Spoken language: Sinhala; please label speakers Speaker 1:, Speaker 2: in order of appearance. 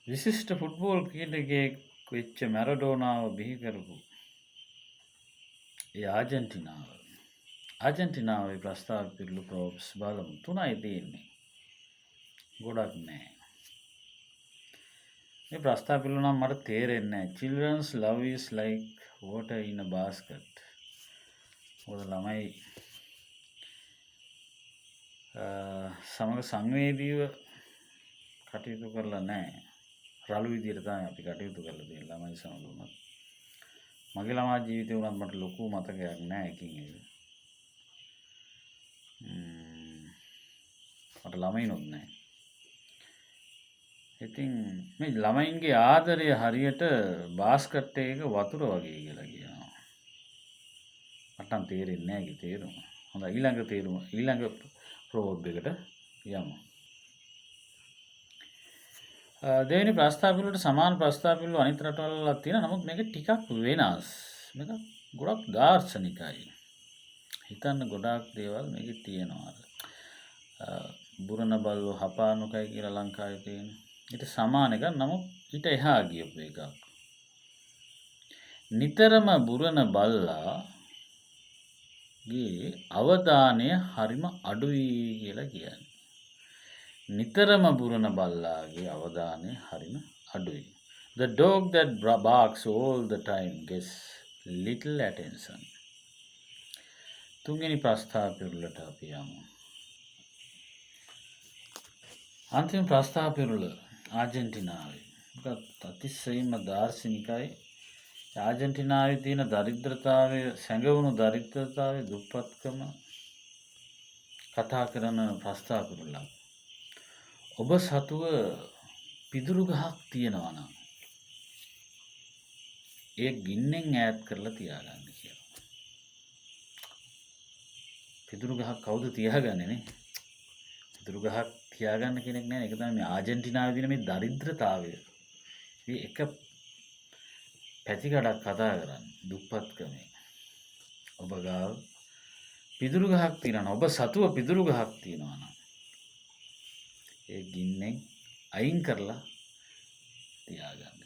Speaker 1: විශිෂ්ට ෆුට්බෝල් ක්‍රීඩකයෙක් වෙච්ච මැරඩෝනාව බිහි කරපු ඒ ආජන්ටිනාව. ආජන්ටිනාවේ ප්‍රස්තාව පිළිබඳ ප්‍රොබ්ස් බලමු. 3යි තියෙන්නේ. ගොඩක් නෑ. මේ ප්‍රස්තාව පිළිබඳව නම් මට තේරෙන්නේ නෑ. Children's love is like water in a basket. මොකද ළමයි සමග සංවේදීව කටයුතු කරලා නෑ. රළු විදියට තමයි අපි කටයුතු කරලා තියෙන්නේ ළමයි සමග උනත්. මගේ ළමා ජීවිතේ උනත් මට ලොකු මතකයක් නෑ එකින් එක. මට ළමයිනොත් නෑ. ඉතින් මේ ළමයින්ගේ ආදරය හරියට බාස්කට් එකක වතුර වගේ කියලා කියනවා. මට නම් තේරෙන්නේ නෑ ඒකේ තේරුම. හොඳයි ඊළඟ ප්‍රෝබ් එකට යමු. දෙවෙනි ප්‍රස්තාව පිළිවෙලට සමාන ප්‍රස්තාව පිළිවෙල අනිත් රටවල් වල තියෙනවා. නමුත් මේක ටිකක් වෙනස්. මේක ගොඩක් දාර්ශනිකයි. හිතන්න ගොඩාක් දේවල් මේකේ තියෙනවා. බුරණ බල්ලෝ හපානුකයි කියලා ලංකාවේ තියෙන. ඊට සමාන එකක්. නමුත් ඊට එහා ගියපු එකක්. නිතරම බුරණ බල්ලාගේ අවධානය හරිම අඩුයි කියලා කියන්නේ. නිතරම බුරණ බල්ලාගේ අවධානය හරිම අඩුයි. The dog that barks all the time gets little attention. තුන්වෙනි ප්‍රස්තාව පිළිවෙලට අපි යමු. අන්තිම ප්‍රස්තාව පිළිවෙල ආජන්ටිනාවේ. ඒක අතිශයින්ම දාර්ශනිකයි. ආජන්ටිනාවේ තියෙන දරිද්‍රතාවය, සැඟවුණු දරිද්‍රතාවය, දුප්පත්කම කතා කරන ප්‍රස්තාව පිළිවෙලක්. ඔබ සතුව පිදුරු ගහක් තියෙනවා නම් ඒ ගින්නෙන් ඈත් කරලා තියාගන්න කියලා. පිදුරු ගහක් කවුද තියාගන්නේ නේ? පිදුරු ගහක් තියාගන්න කෙනෙක් නැහැ. ඒක තමයි මේ ආජන්ටිනාවේ තියෙන මේ දරිද්‍රතාවය. මේ එක පැතිකඩක් කතා කරන්නේ දුප්පත්කමේ. ඔබ ගාව පිදුරු ගහක් තියෙනවා. ඔබ සතුව පිදුරු ගහක් තියෙනවා නම් ඒ ගින්නෙන් අයින් කරලා තියාගන්න.